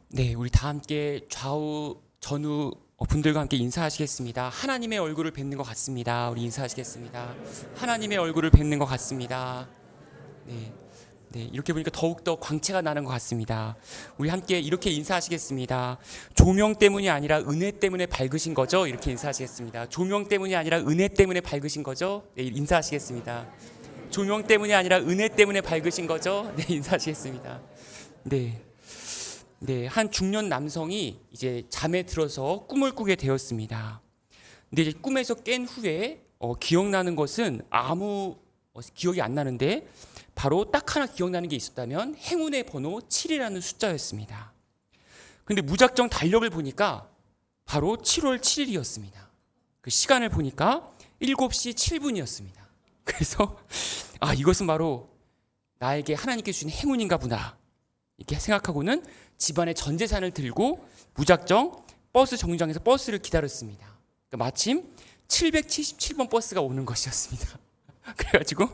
네, 우리 다 함께 좌우 전후 분들과 함께 인사하시겠습니다. 하나님의 얼굴을 뵙는 것 같습니다. 우리 인사하시겠습니다. 하나님의 얼굴을 뵙는 것 같습니다. 네, 네, 이렇게 보니까 더욱더 광채가 나는 것 같습니다. 우리 함께 이렇게 인사하시겠습니다. 조명 때문이 아니라 은혜 때문에 밝으신 거죠? 이렇게 인사하시겠습니다. 조명 때문이 아니라 은혜 때문에 밝으신 거죠? 네, 인사하시겠습니다. 조명 때문이 아니라 은혜 때문에 밝으신 거죠? 네, 인사하시겠습니다. 네. 네, 한 중년 남성이 이제 잠에 들어서 꿈을 꾸게 되었습니다. 근데 이제 꿈에서 깬 후에 기억나는 것은 아무 기억이 안 나는데 바로 딱 하나 기억나는 게 있었다면 행운의 번호 7이라는 숫자였습니다. 근데 무작정 달력을 보니까 바로 7월 7일이었습니다. 그 시간을 보니까 7시 7분이었습니다. 그래서 이것은 바로 나에게 하나님께 주신 행운인가 보다. 이렇게 생각하고는 집안의 전 재산을 들고 무작정 버스 정류장에서 버스를 기다렸습니다. 그러니까 마침 777번 버스가 오는 것이었습니다. 그래가지고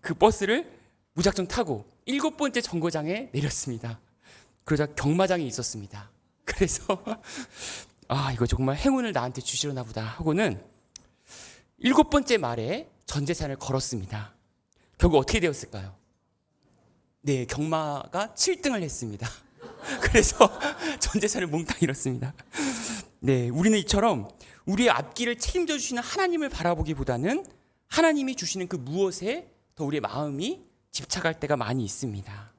그 버스를 무작정 타고 7번째 정거장에 내렸습니다. 그러자 경마장이 있었습니다. 그래서 이거 정말 행운을 나한테 주시려나 보다 하고는 7번째 말에 전 재산을 걸었습니다. 결국 어떻게 되었을까요? 네, 경마가 7등을 했습니다. 그래서 전 재산을 몽땅 잃었습니다. 네, 우리는 이처럼 우리의 앞길을 책임져 주시는 하나님을 바라보기보다는 하나님이 주시는 그 무엇에 더 우리의 마음이 집착할 때가 많이 있습니다.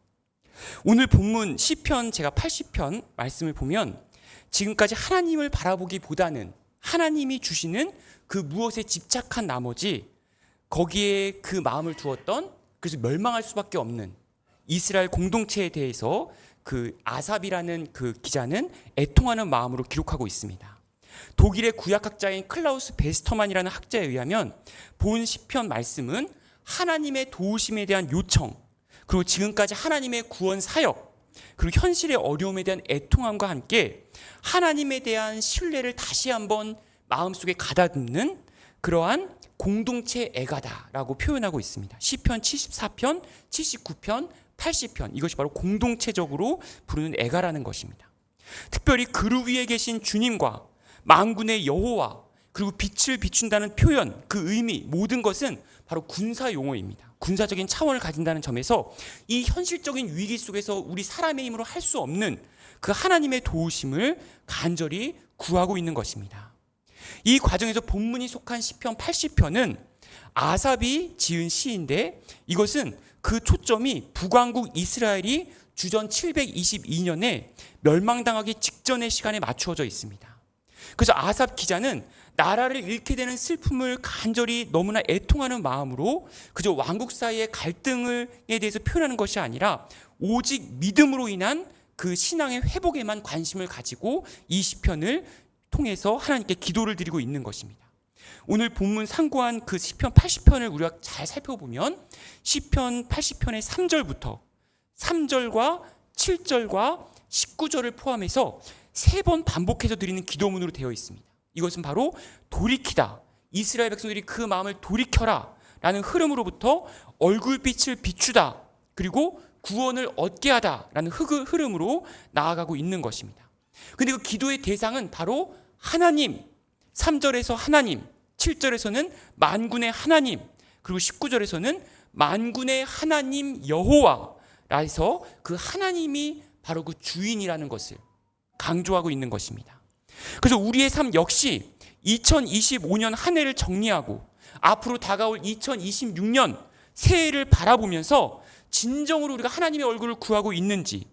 오늘 본문 시편 제가 80편 말씀을 보면 지금까지 하나님을 바라보기보다는 하나님이 주시는 그 무엇에 집착한 나머지 거기에 그 마음을 두었던, 그래서 멸망할 수밖에 없는 이스라엘 공동체에 대해서 그 아삽이라는 그 기자는 애통하는 마음으로 기록하고 있습니다. 독일의 구약학자인 클라우스 베스터만이라는 학자에 의하면 본 시편 말씀은 하나님의 도우심에 대한 요청, 그리고 지금까지 하나님의 구원 사역, 그리고 현실의 어려움에 대한 애통함과 함께 하나님에 대한 신뢰를 다시 한번 마음속에 가다듬는 그러한 공동체 애가다라고 표현하고 있습니다. 시편 74편, 79편, 80편, 이것이 바로 공동체적으로 부르는 애가라는 것입니다. 특별히 그루 위에 계신 주님과 만군의 여호와, 그리고 빛을 비춘다는 표현, 그 의미, 모든 것은 바로 군사 용어입니다. 군사적인 차원을 가진다는 점에서 이 현실적인 위기 속에서 우리 사람의 힘으로 할 수 없는 그 하나님의 도우심을 간절히 구하고 있는 것입니다. 이 과정에서 본문이 속한 시편 80편은 아삽이 지은 시인데 이것은 그 초점이 북왕국 이스라엘이 주전 722년에 멸망당하기 직전의 시간에 맞추어져 있습니다. 그래서 아삽 기자는 나라를 잃게 되는 슬픔을 간절히 너무나 애통하는 마음으로 그저 왕국 사이의 갈등에 대해서 표현하는 것이 아니라 오직 믿음으로 인한 그 신앙의 회복에만 관심을 가지고 이 시편을 통해서 하나님께 기도를 드리고 있는 것입니다. 오늘 본문 상고한 그 시편 80편을 우리가 잘 살펴보면 시편 80편의 3절부터 3절과 7절과 19절을 포함해서 3번 반복해서 드리는 기도문으로 되어 있습니다. 이것은 바로 돌이키다, 이스라엘 백성들이 그 마음을 돌이켜라 라는 흐름으로부터 얼굴빛을 비추다, 그리고 구원을 얻게 하다 라는 흐름으로 나아가고 있는 것입니다. 근데 그 기도의 대상은 바로 하나님, 3절에서 하나님, 7절에서는 만군의 하나님, 그리고 19절에서는 만군의 하나님 여호와라 해서 그 하나님이 바로 그 주인이라는 것을 강조하고 있는 것입니다. 그래서 우리의 삶 역시 2025년 한 해를 정리하고 앞으로 다가올 2026년 새해를 바라보면서 진정으로 우리가 하나님의 얼굴을 구하고 있는지,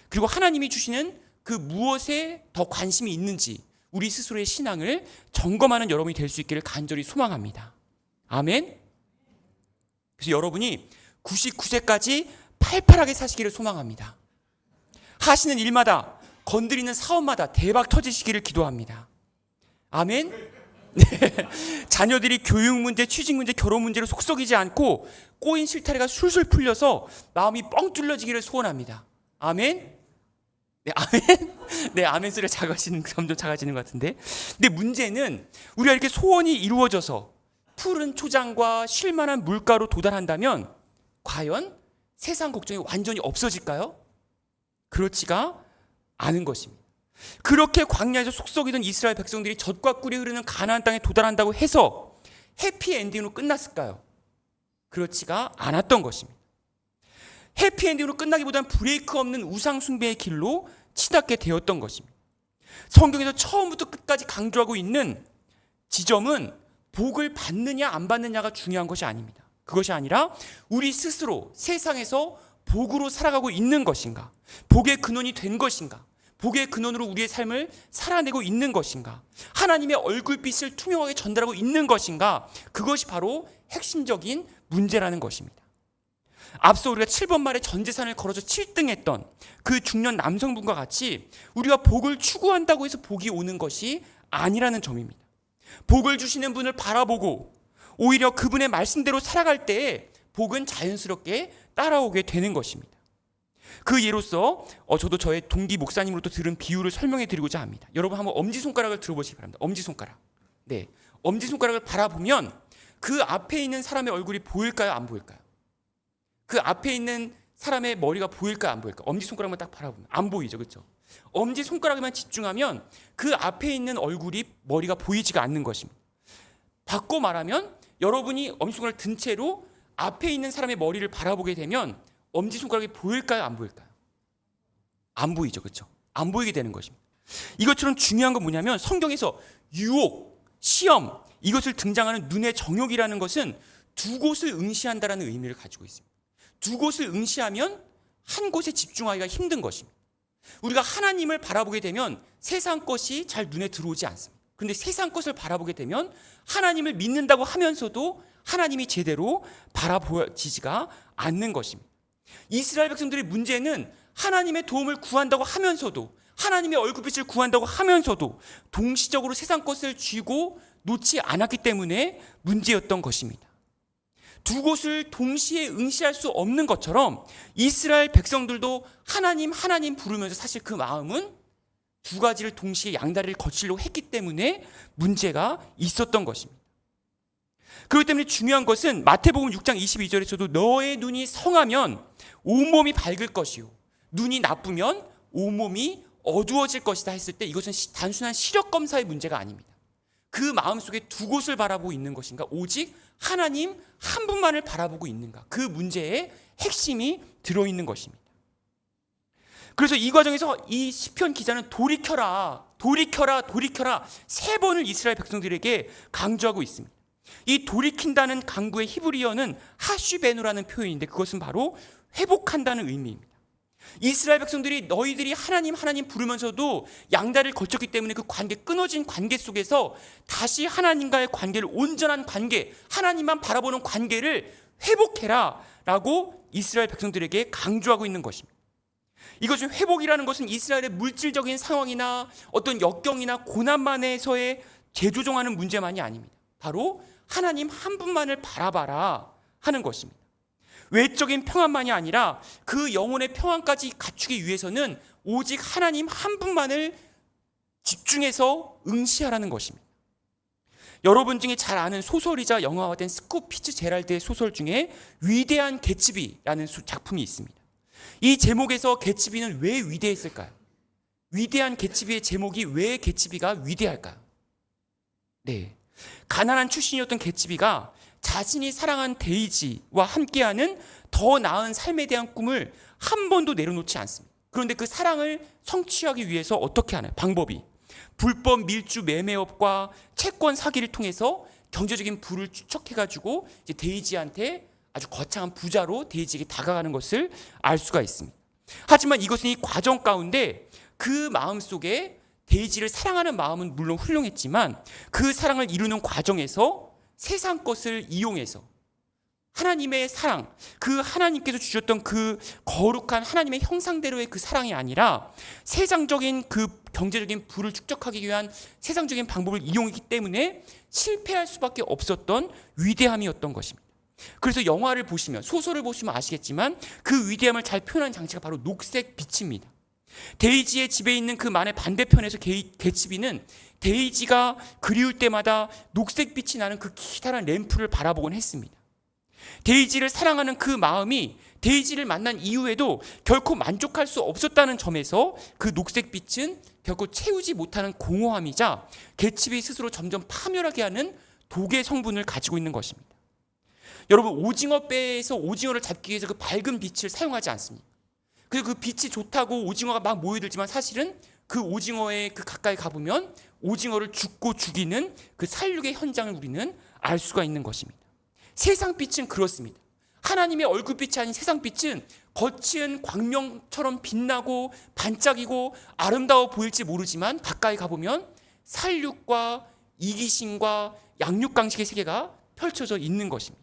그리고 하나님이 주시는 그 무엇에 더 관심이 있는지 우리 스스로의 신앙을 점검하는 여러분이 될 수 있기를 간절히 소망합니다. 아멘. 그래서 여러분이 99세까지 팔팔하게 사시기를 소망합니다. 하시는 일마다, 건드리는 사업마다 대박 터지시기를 기도합니다. 아멘. 네. 자녀들이 교육 문제, 취직 문제, 결혼 문제로 속썩이지 않고 꼬인 실타래가 술술 풀려서 마음이 뻥 뚫려지기를 소원합니다. 아멘. 네, 아멘. 네, 아멘 소리가 점점 작아지는 것 같은데. 근데 문제는 우리가 이렇게 소원이 이루어져서 푸른 초장과 쉴만한 물가로 도달한다면 과연 세상 걱정이 완전히 없어질까요? 그렇지가 아는 것입니다. 그렇게 광야에서 속썩이던 이스라엘 백성들이 젖과 꿀이 흐르는 가나안 땅에 도달한다고 해서 해피엔딩으로 끝났을까요? 그렇지가 않았던 것입니다. 해피엔딩으로 끝나기보다는 브레이크 없는 우상 숭배의 길로 치닫게 되었던 것입니다. 성경에서 처음부터 끝까지 강조하고 있는 지점은 복을 받느냐 안 받느냐가 중요한 것이 아닙니다. 그것이 아니라 우리 스스로 세상에서 복으로 살아가고 있는 것인가, 복의 근원이 된 것인가, 복의 근원으로 우리의 삶을 살아내고 있는 것인가, 하나님의 얼굴빛을 투명하게 전달하고 있는 것인가, 그것이 바로 핵심적인 문제라는 것입니다. 앞서 우리가 7번 말에 전 재산을 걸어서 7등했던 그 중년 남성분과 같이 우리가 복을 추구한다고 해서 복이 오는 것이 아니라는 점입니다. 복을 주시는 분을 바라보고 오히려 그분의 말씀대로 살아갈 때에 복은 자연스럽게 따라오게 되는 것입니다. 그 예로서 저도 저의 동기 목사님으로부터 들은 비유를 설명해 드리고자 합니다. 여러분 한번 엄지손가락을 들어보시기 바랍니다. 엄지손가락. 네, 엄지손가락을 바라보면 그 앞에 있는 사람의 얼굴이 보일까요? 안 보일까요? 그 앞에 있는 사람의 머리가 보일까요? 안 보일까요? 엄지손가락만 딱 바라보면 안 보이죠, 그렇죠? 엄지손가락에만 집중하면 그 앞에 있는 얼굴이, 머리가 보이지가 않는 것입니다. 바꿔 말하면 여러분이 엄지손가락을 든 채로 앞에 있는 사람의 머리를 바라보게 되면 엄지손가락이 보일까요? 안 보일까요? 안 보이죠, 그렇죠? 안 보이게 되는 것입니다. 이것처럼 중요한 건 뭐냐면 성경에서 유혹, 시험, 이것을 등장하는 눈의 정욕이라는 것은 두 곳을 응시한다라는 의미를 가지고 있습니다. 두 곳을 응시하면 한 곳에 집중하기가 힘든 것입니다. 우리가 하나님을 바라보게 되면 세상 것이 잘 눈에 들어오지 않습니다. 그런데 세상 것을 바라보게 되면 하나님을 믿는다고 하면서도 하나님이 제대로 바라보지가 않는 것입니다. 이스라엘 백성들의 문제는 하나님의 도움을 구한다고 하면서도, 하나님의 얼굴빛을 구한다고 하면서도 동시적으로 세상 것을 쥐고 놓지 않았기 때문에 문제였던 것입니다. 두 곳을 동시에 응시할 수 없는 것처럼 이스라엘 백성들도 하나님 부르면서 사실 그 마음은 두 가지를 동시에 양다리를 거치려고 했기 때문에 문제가 있었던 것입니다. 그렇기 때문에 중요한 것은 마태복음 6장 22절에서도 너의 눈이 성하면 온몸이 밝을 것이요 눈이 나쁘면 온몸이 어두워질 것이다 했을 때 이것은 단순한 시력 검사의 문제가 아닙니다. 그 마음속에 두 곳을 바라보고 있는 것인가, 오직 하나님 한 분만을 바라보고 있는가, 그 문제의 핵심이 들어있는 것입니다. 그래서 이 과정에서 이 시편 기자는 돌이켜라 세 번을 이스라엘 백성들에게 강조하고 있습니다. 이 돌이킨다는 강구의 히브리어는 하슈베누라는 표현인데 그것은 바로 회복한다는 의미입니다. 이스라엘 백성들이 너희들이 하나님 부르면서도 양다리를 거쳤기 때문에 그 관계, 끊어진 관계 속에서 다시 하나님과의 관계를, 온전한 관계, 하나님만 바라보는 관계를 회복해라 라고 이스라엘 백성들에게 강조하고 있는 것입니다. 이것은, 회복이라는 것은 이스라엘의 물질적인 상황이나 어떤 역경이나 고난만에서의 재조정하는 문제만이 아닙니다. 바로 하나님 한 분만을 바라봐라 하는 것입니다. 외적인 평안만이 아니라 그 영혼의 평안까지 갖추기 위해서는 오직 하나님 한 분만을 집중해서 응시하라는 것입니다. 여러분 중에 잘 아는 소설이자 영화화된 스콧 피츠제랄드의 소설 중에 위대한 개츠비라는 작품이 있습니다. 이 제목에서 개츠비는 왜 위대했을까요? 위대한 개츠비의 제목이 왜 개츠비가 위대할까요? 네, 가난한 출신이었던 개츠비가 자신이 사랑한 데이지와 함께하는 더 나은 삶에 대한 꿈을 한 번도 내려놓지 않습니다. 그런데 그 사랑을 성취하기 위해서 어떻게 하나요? 방법이 불법 밀주 매매업과 채권 사기를 통해서 경제적인 부를 축적해가지고 이제 데이지한테 아주 거창한 부자로 데이지에게 다가가는 것을 알 수가 있습니다. 하지만 이것은 이 과정 가운데 그 마음속에 데이지를 사랑하는 마음은 물론 훌륭했지만 그 사랑을 이루는 과정에서 세상 것을 이용해서 하나님의 사랑, 그 하나님께서 주셨던 그 거룩한 하나님의 형상대로의 그 사랑이 아니라 세상적인 그 경제적인 부를 축적하기 위한 세상적인 방법을 이용했기 때문에 실패할 수밖에 없었던 위대함이었던 것입니다. 그래서 영화를 보시면, 소설을 보시면 아시겠지만 그 위대함을 잘 표현한 장치가 바로 녹색 빛입니다. 데이지의 집에 있는 그 만의 반대편에서 개츠비는 데이지가 그리울 때마다 녹색빛이 나는 그 기다란 램프를 바라보곤 했습니다. 데이지를 사랑하는 그 마음이 데이지를 만난 이후에도 결코 만족할 수 없었다는 점에서 그 녹색빛은 결코 채우지 못하는 공허함이자 개츠비 스스로 점점 파멸하게 하는 독의 성분을 가지고 있는 것입니다. 여러분, 오징어 배에서 오징어를 잡기 위해서 그 밝은 빛을 사용하지 않습니다. 그래서 그 빛이 좋다고 오징어가 막 모여들지만 사실은 그 오징어에 그 가까이 가보면 오징어를 죽고 죽이는 그 살육의 현장을 우리는 알 수가 있는 것입니다. 세상 빛은 그렇습니다. 하나님의 얼굴빛이 아닌 세상 빛은 거친 광명처럼 빛나고 반짝이고 아름다워 보일지 모르지만 가까이 가보면 살육과 이기심과 양육강식의 세계가 펼쳐져 있는 것입니다.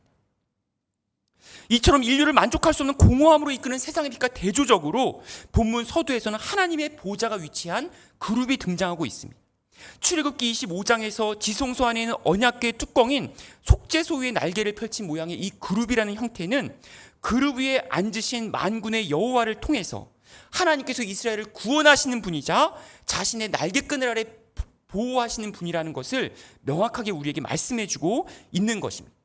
이처럼 인류를 만족할 수 없는 공허함으로 이끄는 세상의 빛과 대조적으로 본문 서두에서는 하나님의 보좌가 위치한 그룹이 등장하고 있습니다. 출애굽기 25장에서 지성소 안에 있는 언약궤의 뚜껑인 속죄소 위에 날개를 펼친 모양의 이 그룹이라는 형태는 그룹 위에 앉으신 만군의 여호와를 통해서 하나님께서 이스라엘을 구원하시는 분이자 자신의 날개끈을 아래 보호하시는 분이라는 것을 명확하게 우리에게 말씀해주고 있는 것입니다.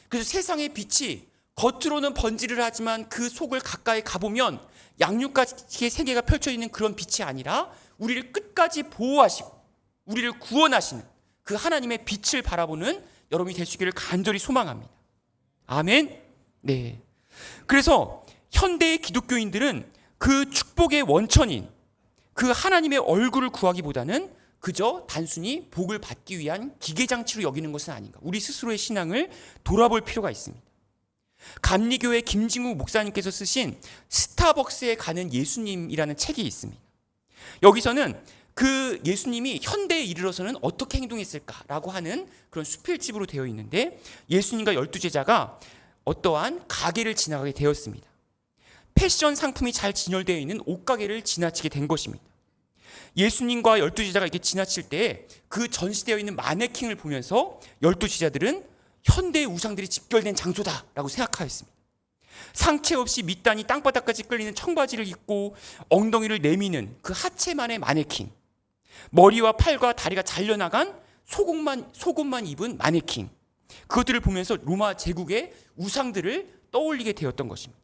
그래서 세상의 빛이 겉으로는 번지를 하지만 그 속을 가까이 가보면 양육가의 세계가 펼쳐 있는 그런 빛이 아니라 우리를 끝까지 보호하시고 우리를 구원하시는 그 하나님의 빛을 바라보는 여러분이 될 수 있기를 간절히 소망합니다. 아멘. 네. 그래서 현대의 기독교인들은 그 축복의 원천인 그 하나님의 얼굴을 구하기보다는 그저 단순히 복을 받기 위한 기계장치로 여기는 것은 아닌가. 우리 스스로의 신앙을 돌아볼 필요가 있습니다. 감리교회 김진국 목사님께서 쓰신 스타벅스에 가는 예수님이라는 책이 있습니다. 여기서는 그 예수님이 현대에 이르러서는 어떻게 행동했을까라고 하는 그런 수필집으로 되어 있는데 예수님과 12제자가 어떠한 가게를 지나가게 되었습니다. 패션 상품이 잘 진열되어 있는 옷가게를 지나치게 된 것입니다. 예수님과 12제자가 이렇게 지나칠 때 그 전시되어 있는 마네킹을 보면서 12제자들은 현대의 우상들이 집결된 장소다라고 생각하였습니다. 상체 없이 밑단이 땅바닥까지 끌리는 청바지를 입고 엉덩이를 내미는 그 하체만의 마네킹, 머리와 팔과 다리가 잘려나간 속옷만 입은 마네킹, 그것들을 보면서 로마 제국의 우상들을 떠올리게 되었던 것입니다.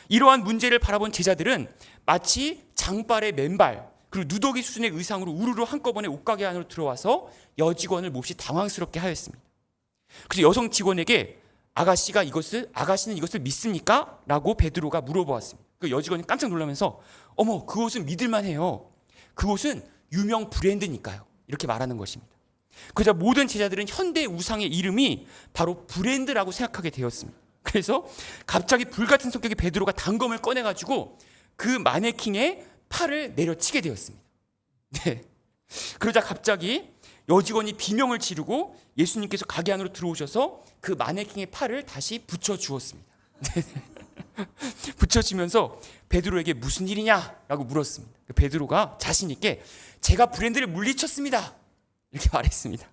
이러한 문제를 바라본 제자들은 마치 장발의 맨발 그리고 누더기 수준의 의상으로 우르르 한꺼번에 옷가게 안으로 들어와서 여직원을 몹시 당황스럽게 하였습니다. 그래서 여성 직원에게 아가씨는 이것을 믿습니까? 라고 베드로가 물어보았습니다. 그 여직원이 깜짝 놀라면서 어머, 그 옷은 믿을만해요. 그 옷은 유명 브랜드니까요. 이렇게 말하는 것입니다. 그러자 모든 제자들은 현대 우상의 이름이 바로 브랜드라고 생각하게 되었습니다. 그래서 갑자기 불같은 성격의 베드로가 단검을 꺼내가지고 그 마네킹의 팔을 내려치게 되었습니다. 네. 그러자 갑자기 여직원이 비명을 지르고 예수님께서 가게 안으로 들어오셔서 그 마네킹의 팔을 다시 붙여주었습니다. 붙여주면서 베드로에게 무슨 일이냐라고 물었습니다. 베드로가 자신 있게 제가 브랜드를 물리쳤습니다. 이렇게 말했습니다.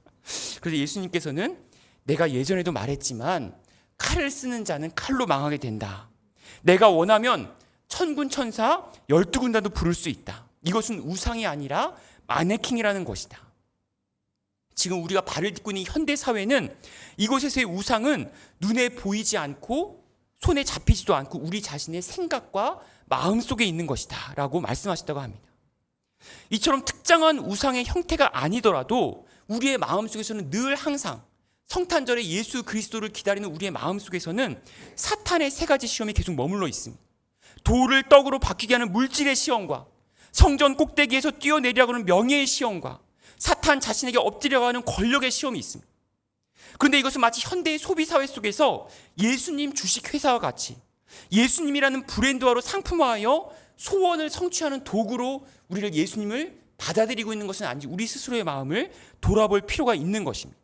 그래서 예수님께서는 내가 예전에도 말했지만 칼을 쓰는 자는 칼로 망하게 된다. 내가 원하면 천군 천사 12군단도 부를 수 있다. 이것은 우상이 아니라 마네킹이라는 것이다. 지금 우리가 발을 딛고 있는 현대 사회는 이곳에서의 우상은 눈에 보이지 않고 손에 잡히지도 않고 우리 자신의 생각과 마음 속에 있는 것이다 라고 말씀하셨다고 합니다. 이처럼 특정한 우상의 형태가 아니더라도 우리의 마음 속에서는 늘 항상 성탄절에 예수 그리스도를 기다리는 우리의 마음 속에서는 사탄의 세 가지 시험이 계속 머물러 있습니다. 돌을 떡으로 바뀌게 하는 물질의 시험과 성전 꼭대기에서 뛰어내리라고 하는 명예의 시험과 사탄 자신에게 엎드려가는 권력의 시험이 있습니다. 그런데 이것은 마치 현대의 소비사회 속에서 예수님 주식회사와 같이 예수님이라는 브랜드화로 상품화하여 소원을 성취하는 도구로 우리를 예수님을 받아들이고 있는 것은 아닌지 우리 스스로의 마음을 돌아볼 필요가 있는 것입니다.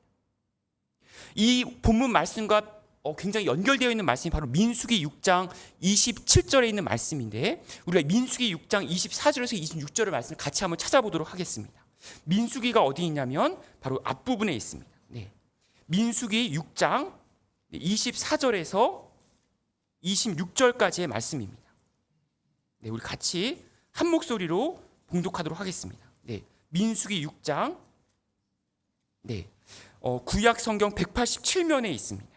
이 본문 말씀과 굉장히 연결되어 있는 말씀이 바로 민수기 6장 27절에 있는 말씀인데 우리가 민수기 6장 24절에서 26절의 말씀을 같이 한번 찾아보도록 하겠습니다. 민수기가 어디 있냐면 바로 앞부분에 있습니다. 네. 민수기 6장 24절에서 26절까지의 말씀입니다. 네, 우리 같이 한 목소리로 봉독하도록 하겠습니다. 네, 민수기 6장 구약 성경 187면에 있습니다.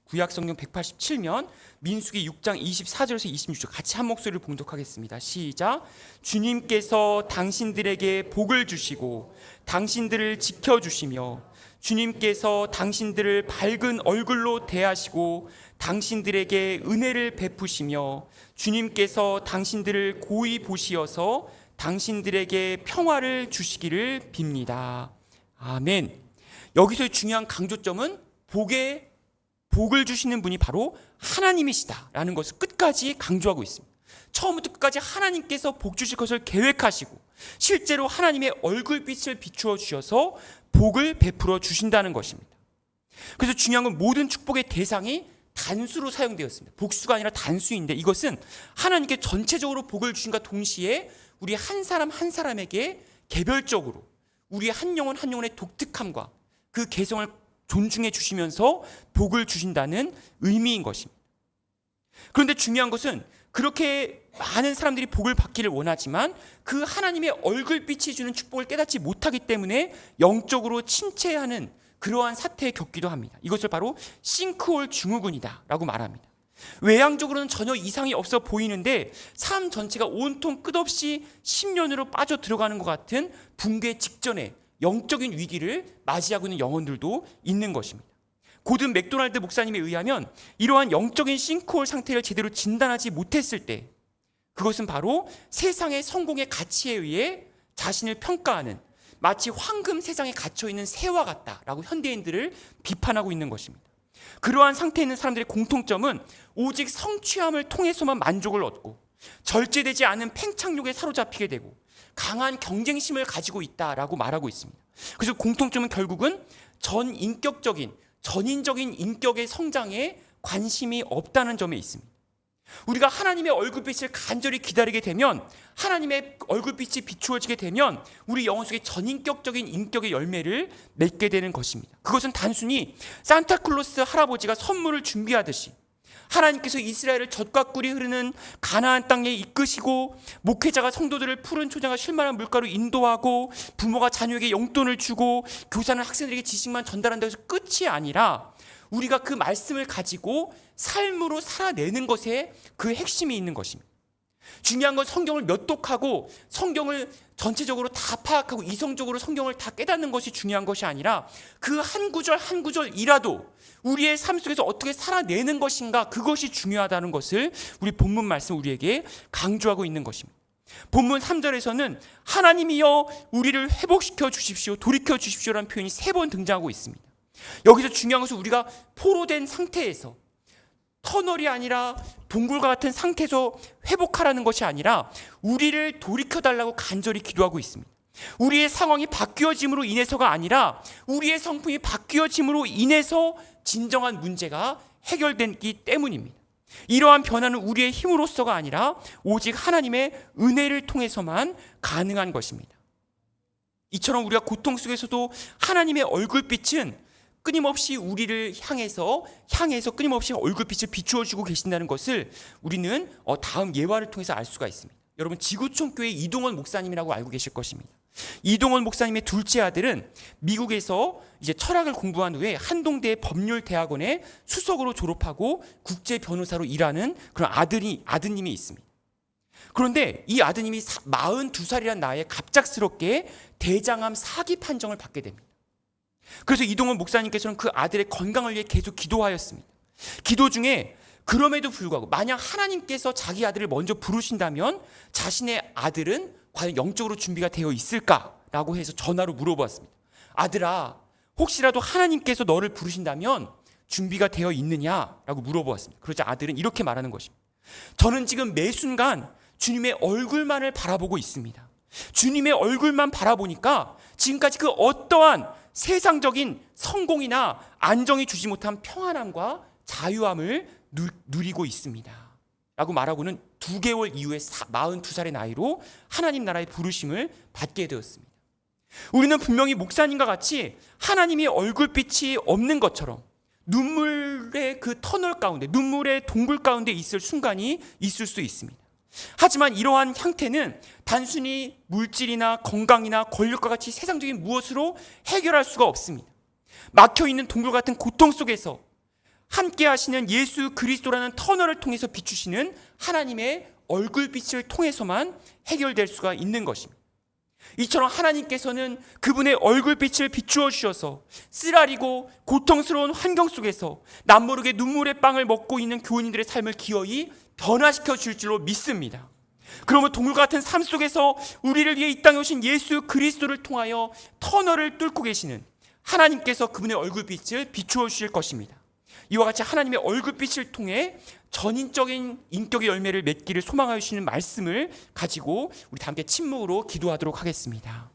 구약 성경 187면 민수기 6장 24절에서 26절 같이 한 목소리를 봉독하겠습니다. 시작. 주님께서 당신들에게 복을 주시고 당신들을 지켜주시며 주님께서 당신들을 밝은 얼굴로 대하시고 당신들에게 은혜를 베푸시며 주님께서 당신들을 고이 보시어서 당신들에게 평화를 주시기를 빕니다. 아멘. 여기서의 중요한 강조점은 복을 주시는 분이 바로 하나님이시다라는 것을 끝까지 강조하고 있습니다. 처음부터 끝까지 하나님께서 복 주실 것을 계획하시고 실제로 하나님의 얼굴빛을 비추어 주셔서 복을 베풀어 주신다는 것입니다. 그래서 중요한 건 모든 축복의 대상이 단수로 사용되었습니다. 복수가 아니라 단수인데 이것은 하나님께 전체적으로 복을 주신과 동시에 우리 한 사람 한 사람에게 개별적으로 우리 한 영혼 한 영혼의 독특함과 그 개성을 존중해 주시면서 복을 주신다는 의미인 것입니다. 그런데 중요한 것은 그렇게 많은 사람들이 복을 받기를 원하지만 그 하나님의 얼굴빛이 주는 축복을 깨닫지 못하기 때문에 영적으로 침체하는 그러한 사태에 겪기도 합니다. 이것을 바로 싱크홀 증후군이다 라고 말합니다. 외향적으로는 전혀 이상이 없어 보이는데 삶 전체가 온통 끝없이 심연으로 빠져 들어가는 것 같은 붕괴 직전에 영적인 위기를 맞이하고 있는 영혼들도 있는 것입니다. 고든 맥도날드 목사님에 의하면 이러한 영적인 싱크홀 상태를 제대로 진단하지 못했을 때 그것은 바로 세상의 성공의 가치에 의해 자신을 평가하는 마치 황금 세상에 갇혀있는 새와 같다라고 현대인들을 비판하고 있는 것입니다. 그러한 상태에 있는 사람들의 공통점은 오직 성취함을 통해서만 만족을 얻고 절제되지 않은 팽창욕에 사로잡히게 되고 강한 경쟁심을 가지고 있다라고 말하고 있습니다. 그래서 공통점은 결국은 전인적인 인격의 성장에 관심이 없다는 점에 있습니다. 우리가 하나님의 얼굴빛을 간절히 기다리게 되면 하나님의 얼굴빛이 비추어지게 되면 우리 영혼 속에 전인격적인 인격의 열매를 맺게 되는 것입니다. 그것은 단순히 산타클로스 할아버지가 선물을 준비하듯이 하나님께서 이스라엘을 젖과 꿀이 흐르는 가나안 땅에 이끄시고 목회자가 성도들을 푸른 초장과 쉴만한 물가로 인도하고 부모가 자녀에게 용돈을 주고 교사는 학생들에게 지식만 전달한다고 해서 끝이 아니라 우리가 그 말씀을 가지고 삶으로 살아내는 것에 그 핵심이 있는 것입니다. 중요한 건 성경을 몇독하고 성경을 전체적으로 다 파악하고 이성적으로 성경을 다 깨닫는 것이 중요한 것이 아니라 그 한 구절 한 구절이라도 우리의 삶 속에서 어떻게 살아내는 것인가, 그것이 중요하다는 것을 우리 본문 말씀 우리에게 강조하고 있는 것입니다. 본문 3절에서는 하나님이여 우리를 회복시켜 주십시오, 돌이켜 주십시오라는 표현이 3번 등장하고 있습니다. 여기서 중요한 것은 우리가 포로된 상태에서 터널이 아니라 동굴과 같은 상태에서 회복하라는 것이 아니라 우리를 돌이켜달라고 간절히 기도하고 있습니다. 우리의 상황이 바뀌어짐으로 인해서가 아니라 우리의 성품이 바뀌어짐으로 인해서 진정한 문제가 해결되기 때문입니다. 이러한 변화는 우리의 힘으로서가 아니라 오직 하나님의 은혜를 통해서만 가능한 것입니다. 이처럼 우리가 고통 속에서도 하나님의 얼굴빛은 끊임없이 우리를 향해서 끊임없이 얼굴빛을 비추어주고 계신다는 것을 우리는 다음 예화를 통해서 알 수가 있습니다. 여러분, 지구촌교회 이동원 목사님이라고 알고 계실 것입니다. 이동원 목사님의 둘째 아들은 미국에서 이제 철학을 공부한 후에 한동대 법률대학원에 수석으로 졸업하고 국제 변호사로 일하는 그런 아드님이 있습니다. 그런데 이 아드님이 42살이라는 나이에 갑작스럽게 대장암 4기 판정을 받게 됩니다. 그래서 이동원 목사님께서는 그 아들의 건강을 위해 계속 기도하였습니다. 기도 중에 그럼에도 불구하고 만약 하나님께서 자기 아들을 먼저 부르신다면 자신의 아들은 과연 영적으로 준비가 되어 있을까라고 해서 전화로 물어보았습니다. 아들아, 혹시라도 하나님께서 너를 부르신다면 준비가 되어 있느냐라고 물어보았습니다. 그러자 아들은 이렇게 말하는 것입니다. 저는 지금 매 순간 주님의 얼굴만을 바라보고 있습니다. 주님의 얼굴만 바라보니까 지금까지 그 어떠한 세상적인 성공이나 안정이 주지 못한 평안함과 자유함을 누리고 있습니다 라고 말하고는 2개월 이후에 42살의 나이로 하나님 나라의 부르심을 받게 되었습니다. 우리는 분명히 목사님과 같이 하나님의 얼굴빛이 없는 것처럼 눈물의 그 터널 가운데, 눈물의 동굴 가운데 있을 순간이 있을 수 있습니다. 하지만 이러한 형태는 단순히 물질이나 건강이나 권력과 같이 세상적인 무엇으로 해결할 수가 없습니다. 막혀있는 동굴 같은 고통 속에서 함께 하시는 예수 그리스도라는 터널을 통해서 비추시는 하나님의 얼굴빛을 통해서만 해결될 수가 있는 것입니다. 이처럼 하나님께서는 그분의 얼굴빛을 비추어 주셔서 쓰라리고 고통스러운 환경 속에서 남모르게 눈물의 빵을 먹고 있는 교인들의 삶을 기어이 변화시켜 줄 줄로 믿습니다. 그러면 동물 같은 삶 속에서 우리를 위해 이 땅에 오신 예수 그리스도를 통하여 터널을 뚫고 계시는 하나님께서 그분의 얼굴빛을 비추어 주실 것입니다. 이와 같이 하나님의 얼굴빛을 통해 전인적인 인격의 열매를 맺기를 소망하시는 말씀을 가지고 우리 다 함께 침묵으로 기도하도록 하겠습니다.